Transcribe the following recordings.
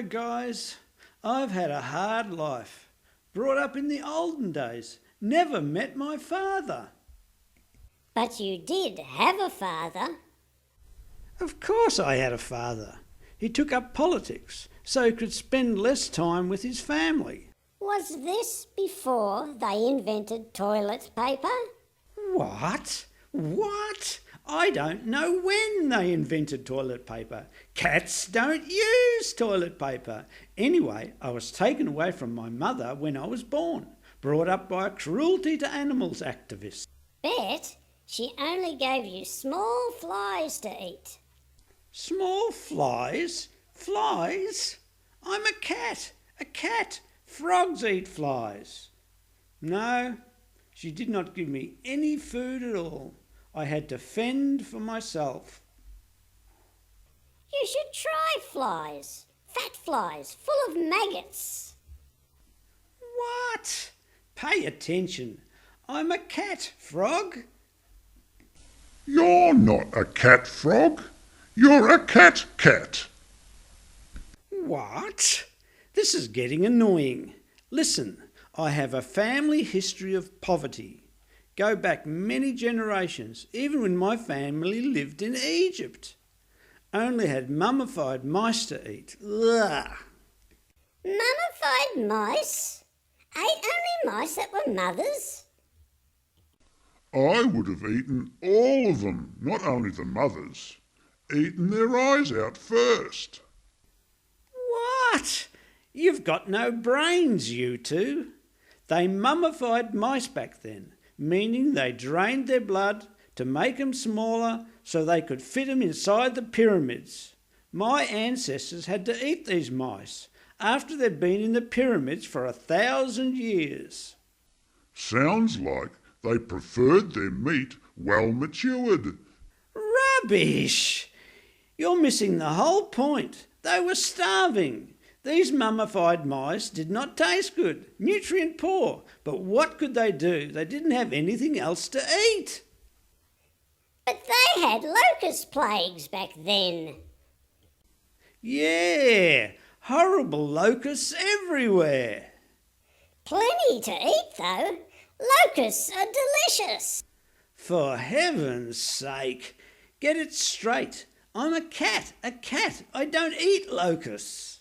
guys, I've had a hard life. Brought up in the olden days. Never met my father. But you did have a father. Of course I had a father. He took up politics so he could spend less time with his family. Was this before they invented toilet paper? What? What? I don't know when they invented toilet paper. Cats don't use toilet paper. Anyway, I was taken away from my mother when I was born, brought up by a cruelty to animals activist. Bet she only gave you small flies to eat. Small flies? Flies? I'm a cat. A cat. Frogs eat flies. No, she did not give me any food at all. I had to fend for myself. You should try flies. Fat flies, full of maggots. What? Pay attention. I'm a cat, Frog. You're not a cat, Frog. You're a cat. What? This is getting annoying. Listen, I have a family history of poverty. Go back many generations, even when my family lived in Egypt. Only had mummified mice to eat. Ugh. Mummified mice? Ate only mice that were mothers? I would have eaten all of them, not only the mothers. Eaten their eyes out first. What? You've got no brains, you two. They mummified mice back then, meaning they drained their blood to make them smaller so they could fit them inside the pyramids. My ancestors had to eat these mice after they'd been in the pyramids for 1,000 years. Sounds like they preferred their meat well matured. Rubbish! You're missing the whole point. They were starving. These mummified mice did not taste good, nutrient poor, but what could they do? They didn't have anything else to eat. But they had locust plagues back then. Yeah, horrible locusts everywhere. Plenty to eat, though. Locusts are delicious. For heaven's sake, get it straight. I'm a cat. I don't eat locusts.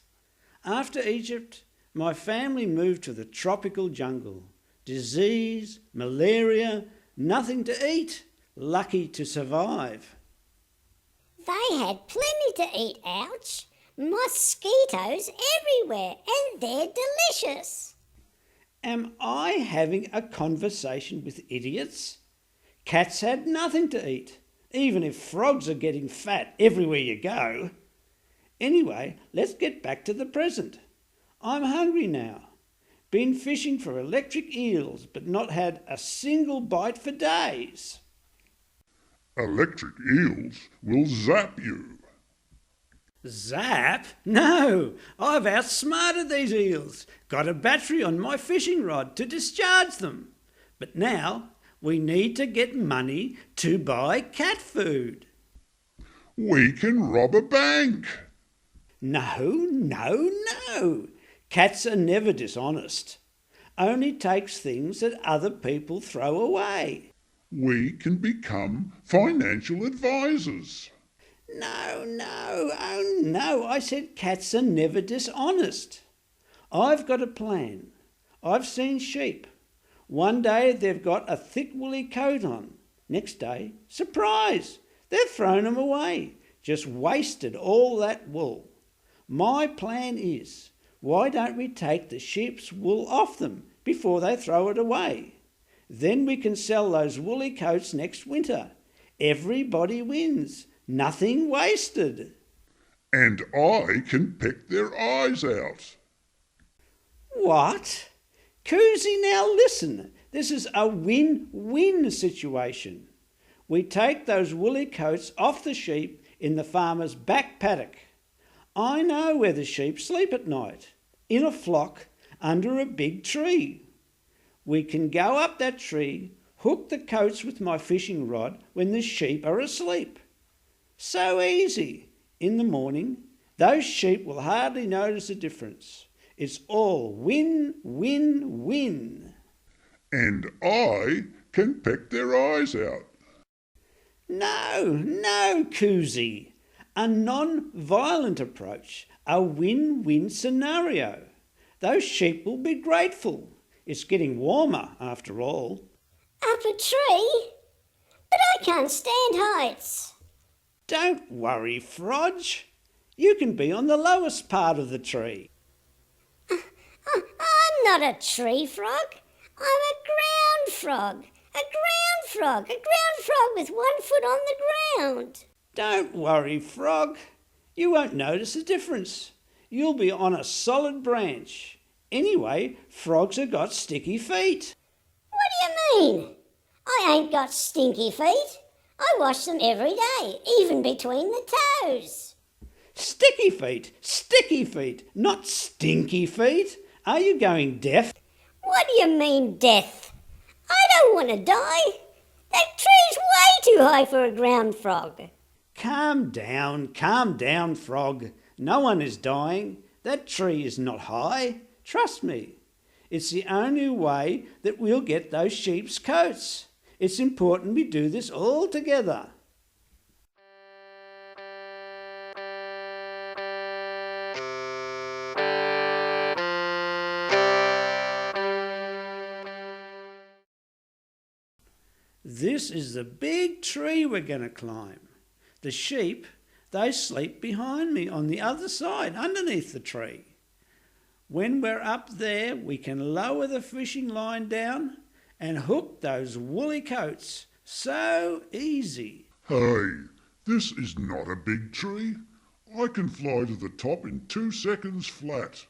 After Egypt, my family moved to the tropical jungle. Disease, malaria, nothing to eat. Lucky to survive. They had plenty to eat, Altch. Mosquitoes everywhere, and they're delicious. Am I having a conversation with idiots? Cats had nothing to eat, even if frogs are getting fat everywhere you go. Anyway, let's get back to the present. I'm hungry now. Been fishing for electric eels, but not had a single bite for days. Electric eels will zap you. Zap? No, I've outsmarted these eels. Got a battery on my fishing rod to discharge them. But now we need to get money to buy cat food. We can rob a bank. No. Cats are never dishonest. Only takes things that other people throw away. We can become financial advisors. No, I said cats are never dishonest. I've got a plan. I've seen sheep. One day they've got a thick woolly coat on. Next day, surprise, they've thrown them away. Just wasted all that wool. My plan is, why don't we take the sheep's wool off them before they throw it away? Then we can sell those woolly coats next winter. Everybody wins. Nothing wasted. And I can pick their eyes out. What? Coozsi, now listen. This is a win-win situation. We take those woolly coats off the sheep in the farmer's back paddock. I know where the sheep sleep at night, in a flock under a big tree. We can go up that tree, hook the coats with my fishing rod when the sheep are asleep. So easy. In the morning, Those sheep will hardly notice a difference. It's all win, win, win. And I can peck their eyes out. No, Coozsi. A non-violent approach, a win-win scenario. Those sheep will be grateful. It's getting warmer, after all. Up a tree? But I can't stand heights. Don't worry, Frodge. You can be on the lowest part of the tree. I'm not a tree frog. I'm a ground frog. A ground frog with 1 foot on the ground. Don't worry, Frog. You won't notice a difference. You'll be on a solid branch. Anyway, frogs have got sticky feet. What do you mean? I ain't got stinky feet. I wash them every day, even between the toes. Sticky feet, not stinky feet. Are you going deaf? What do you mean, death? I don't want to die. That tree's way too high for a ground frog. Calm down, Frog. No one is dying. That tree is not high. Trust me. It's the only way that we'll get those sheep's coats. It's important we do this all together. This is the big tree we're going to climb. The sheep, they sleep behind me on the other side, underneath the tree. When we're up there, we can lower the fishing line down and hook those woolly coats. So easy. Hey, this is not a big tree. I can fly to the top in 2 seconds flat.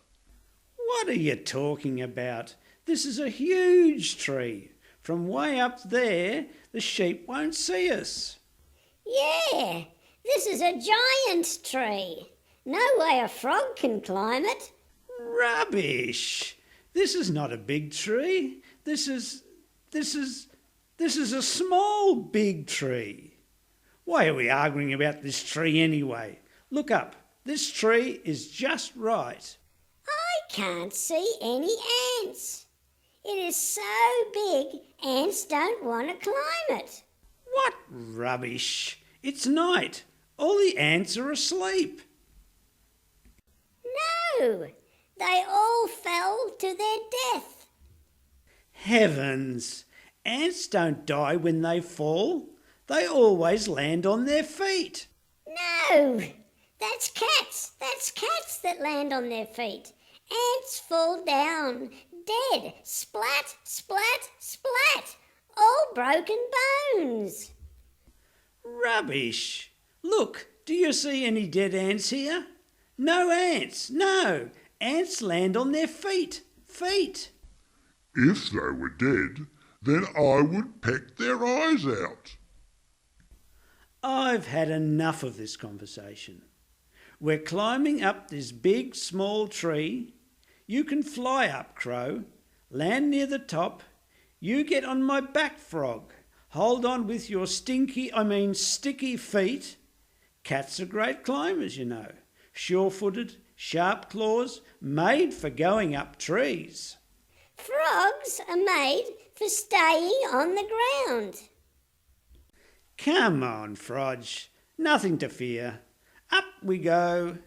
What are you talking about? This is a huge tree. From way up there, the sheep won't see us. Yeah, this is a giant tree. No way a frog can climb it. Rubbish! This is not a big tree. This is a small big tree. Why are we arguing about this tree anyway? Look up. This tree is just right. I can't see any ants. It is so big, ants don't want to climb it. What rubbish! It's night. All the ants are asleep. No, they all fell to their death. Heavens! Ants don't die when they fall. They always land on their feet. No, that's cats. That's cats that land on their feet. Ants fall down, dead, splat, splat, splat, all broken bones. Rubbish! Look, do you see any dead ants here? No ants, no. Ants land on their feet. Feet. If they were dead, then I would peck their eyes out. I've had enough of this conversation. We're climbing up this big, small tree. You can fly up, Crow. Land near the top. You get on my back, Frog. Hold on with your sticky feet. Cats are great climbers, you know. Sure-footed, sharp claws, made for going up trees. Frogs are made for staying on the ground. Come on, Frodge. Nothing to fear. Up we go.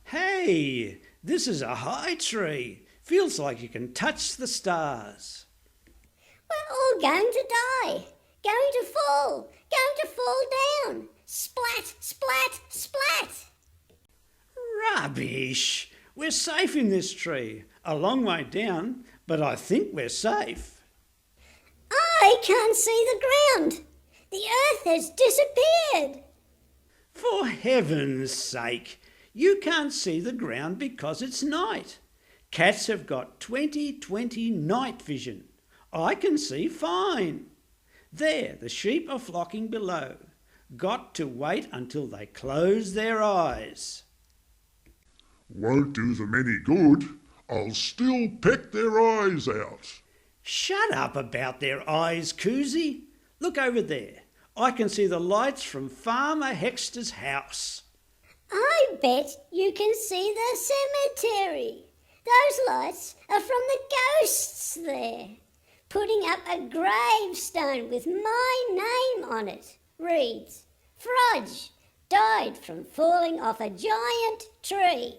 Hey, this is a high tree. Feels like you can touch the stars. We're all going to die, going to fall down. Splat, splat, splat. Rubbish! We're safe in this tree. A long way down, but I think we're safe. I can't see the ground. The earth has disappeared. For heaven's sake, you can't see the ground because it's night. Cats have got 20/20 night vision. I can see fine. There, the sheep are flocking below. Got to wait until they close their eyes. Won't do them any good. I'll still peck their eyes out. Shut up about their eyes, Coozsi. Look over there. I can see the lights from Farmer Hexter's house. I bet you can see the cemetery. Those lights are from the ghosts there. Putting up a gravestone with my name on it. Reads, Frodge, died from falling off a giant tree.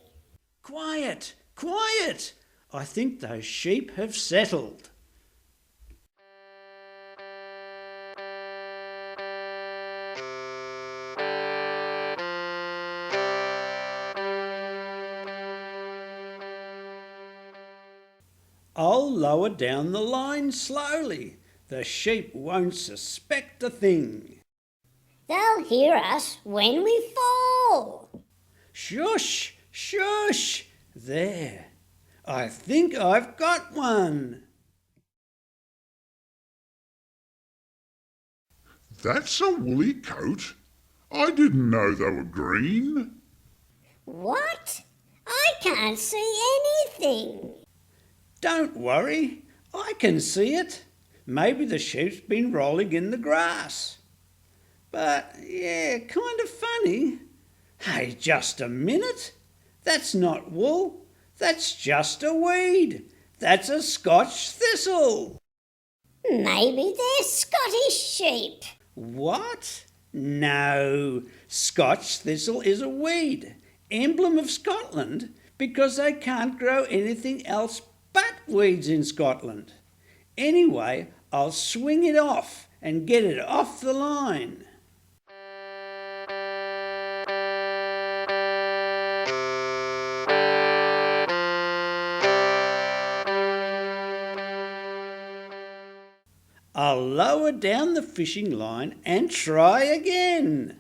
Quiet, quiet. I think those sheep have settled. I'll lower down the line slowly. The sheep won't suspect a thing. They'll hear us when we fall. Shush, shush. There. I think I've got one. That's a woolly coat. I didn't know they were green. What? I can't see anything. Don't worry, I can see it. Maybe the sheep's been rolling in the grass. But, yeah, kind of funny. Hey, just a minute. That's not wool. That's just a weed. That's a Scotch thistle. Maybe they're Scottish sheep. What? No, Scotch thistle is a weed, emblem of Scotland, because they can't grow anything else but weeds in Scotland. Anyway, I'll swing it off and get it off the line. I'll lower down the fishing line and try again.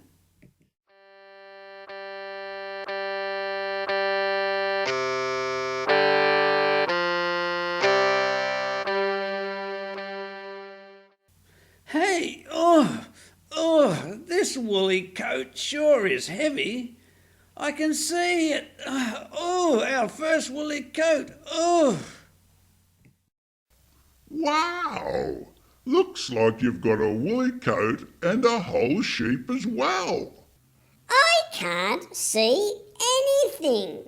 Hey, this woolly coat sure is heavy. I can see it. Our first woolly coat. Wow! Looks like you've got a woolly coat and a whole sheep as well. I can't see anything.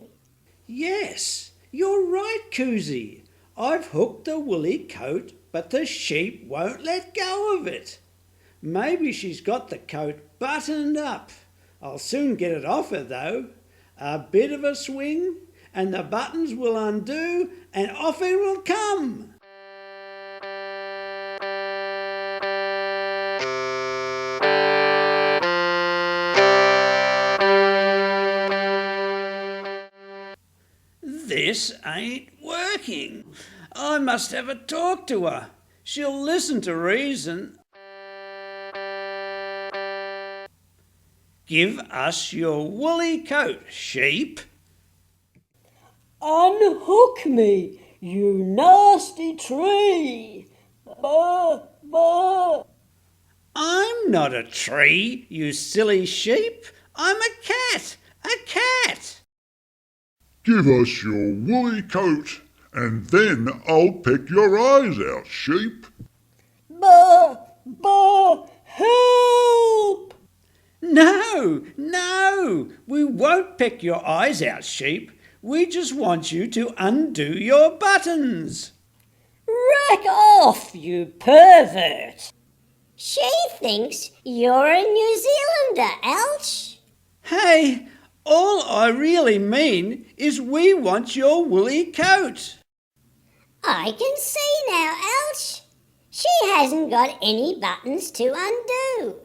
Yes, you're right, Coozsi. I've hooked the woolly coat, but the sheep won't let go of it. Maybe she's got the coat buttoned up. I'll soon get it off her, though. A bit of a swing, and the buttons will undo, and off it will come. This ain't working. I must have a talk to her. She'll listen to reason. Give us your woolly coat, sheep. Unhook me, you nasty tree. Bah, bah. I'm not a tree, you silly sheep. I'm a cat, a cat. Give us your woolly coat, and then I'll peck your eyes out, sheep. Bah, bah, help! No, we won't peck your eyes out, sheep. We just want you to undo your buttons. Rack off, you pervert! She thinks you're a New Zealander, Altch. Hey, all I really mean is we want your woolly coat. I can see now, Altch. She hasn't got any buttons to undo.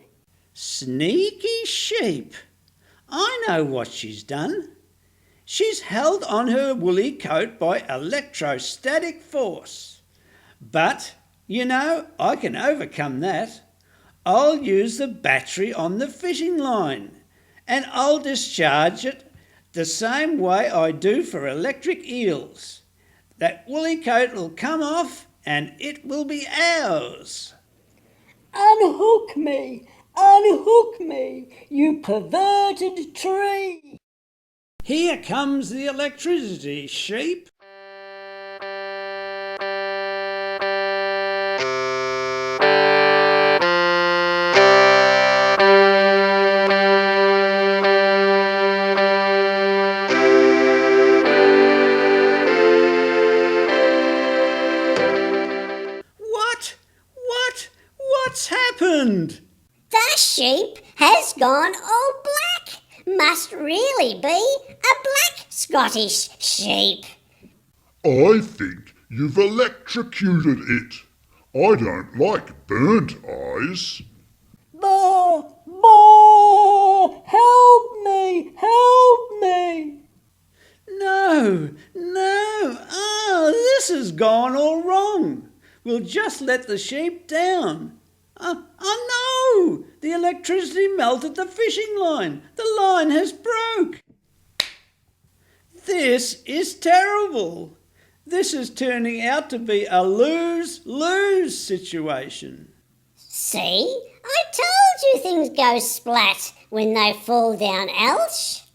Sneaky sheep. I know what she's done. She's held on her woolly coat by electrostatic force. But, I can overcome that. I'll use the battery on the fishing line, and I'll discharge it the same way I do for electric eels. That woolly coat will come off and it will be ours. Unhook me, you perverted tree! Here comes the electricity, sheep. What's happened? The sheep has gone all black. Must really be a black Scottish sheep. I think you've electrocuted it. I don't like burnt eyes. Bah! Bah! Help me! Help me! No. Oh, this has gone all wrong. We'll just let the sheep down. Oh no! The electricity melted the fishing line. The line has broke. This is terrible. This is turning out to be a lose-lose situation. See? I told you things go splat when they fall down, Altch.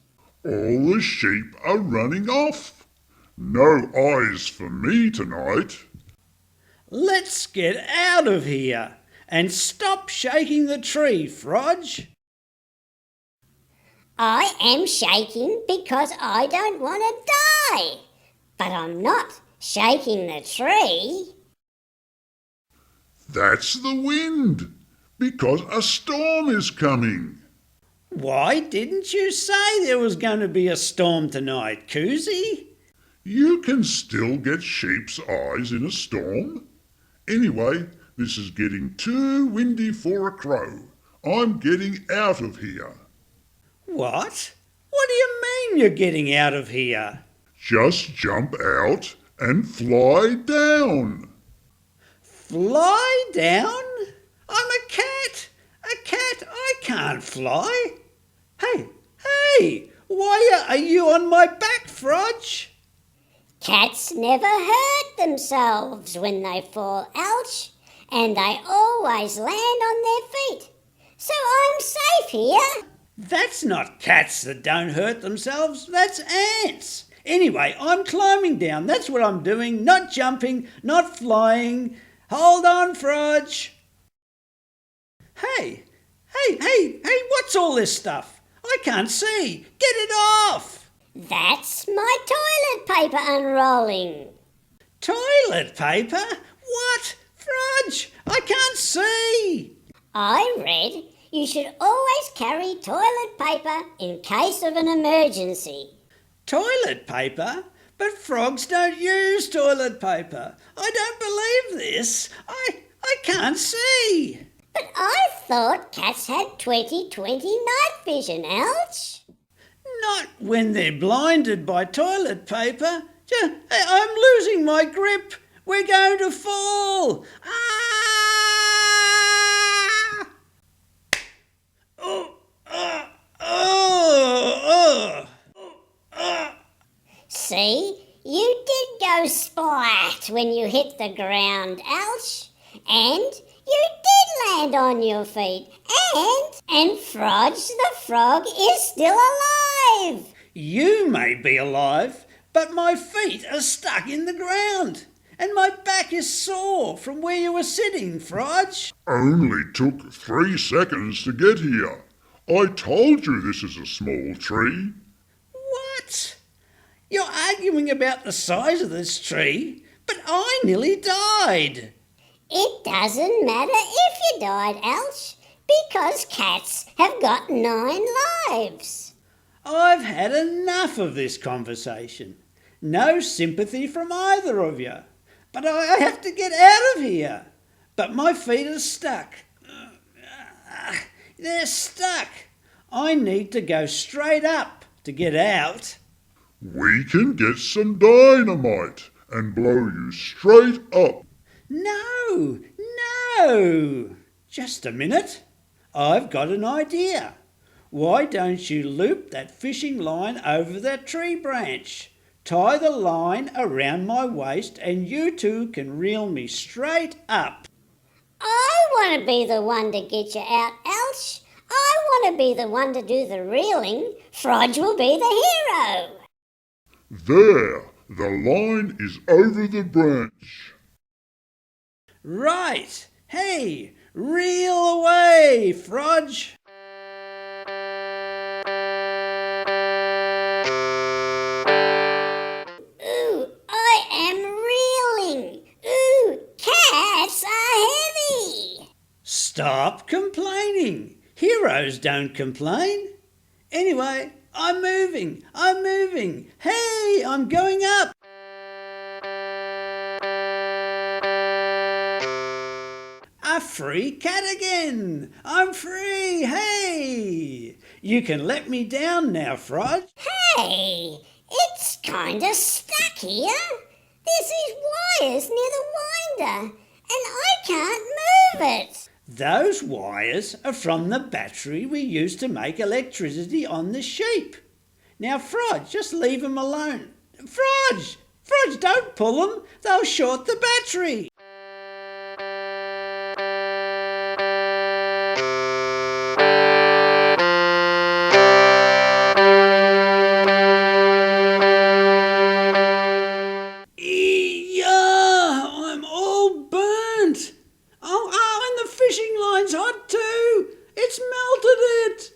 All the sheep are running off. No eyes for me tonight. Let's get out of here and stop shaking the tree, Frodge. I am shaking because I don't want to die. But I'm not shaking the tree. That's the wind, because a storm is coming. Why didn't you say there was going to be a storm tonight, Coozsi? You can still get sheep's eyes in a storm. Anyway, this is getting too windy for a crow. I'm getting out of here. What? What do you mean you're getting out of here? Just jump out and fly down. Fly down? I'm a cat. A cat, I can't fly. Hey, why are you on my back, Frodge? Cats never hurt themselves when they fall, Altch, and they always land on their feet. So I'm safe here. That's not cats that don't hurt themselves, that's ants. Anyway, I'm climbing down, that's what I'm doing, not jumping, not flying. Hold on, Frodge. Hey, what's all this stuff? I can't see. Get it off. That's my toilet paper unrolling. Toilet paper? What? Frodge, I can't see. I read you should always carry toilet paper in case of an emergency. Toilet paper? But frogs don't use toilet paper. I don't believe this. I can't see. But I thought cats had 20/20 night vision, Altch. Not when they're blinded by toilet paper. I'm losing my grip. We're going to fall. See, you did go splat when you hit the ground, Altch. And you did land on your feet. And Frodge the frog is still alive. You may be alive, but my feet are stuck in the ground. And my back is sore from where you were sitting, Frodge. Only took 3 seconds to get here. I told you this is a small tree. What? You're arguing about the size of this tree, but I nearly died. It doesn't matter if you died, Altch, because cats have got 9 lives. I've had enough of this conversation. No sympathy from either of you. But I have to get out of here. But my feet are stuck. They're stuck. I need to go straight up to get out. We can get some dynamite and blow you straight up. No. Just a minute. I've got an idea. Why don't you loop that fishing line over that tree branch? Tie the line around my waist and you two can reel me straight up. I want to be the one to get you out, Altch. I want to be the one to do the reeling. Frodge will be the hero. There, the line is over the branch. Right. Hey, reel away, Frodge. Ooh, I am reeling. Ooh, cats are heavy. Stop complaining. Heroes don't complain. Anyway, I'm moving. Hey, I'm going up. A free cat again. I'm free. Hey, you can let me down now, Frodge. Hey, it's kinda stuck here. There's these wires near the winder, and I can't move it. Those wires are from the battery we use to make electricity on the sheep. Now, Frodge, just leave them alone. Frodge, don't pull them. They'll short the battery. I'm all burnt. And the fishing line's hot too. It's melted it.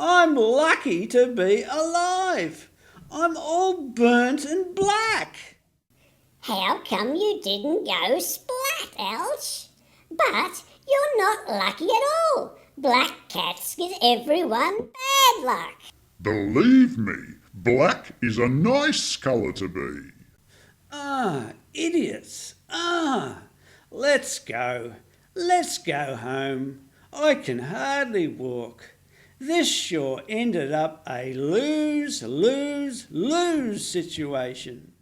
I'm lucky to be alive. I'm all burnt and black. How come you didn't go splat, Altch? But you're not lucky at all. Black cats give everyone bad luck. Believe me, black is a nice colour to be. Idiots. Let's go. Let's go home. I can hardly walk. This sure ended up a lose situation.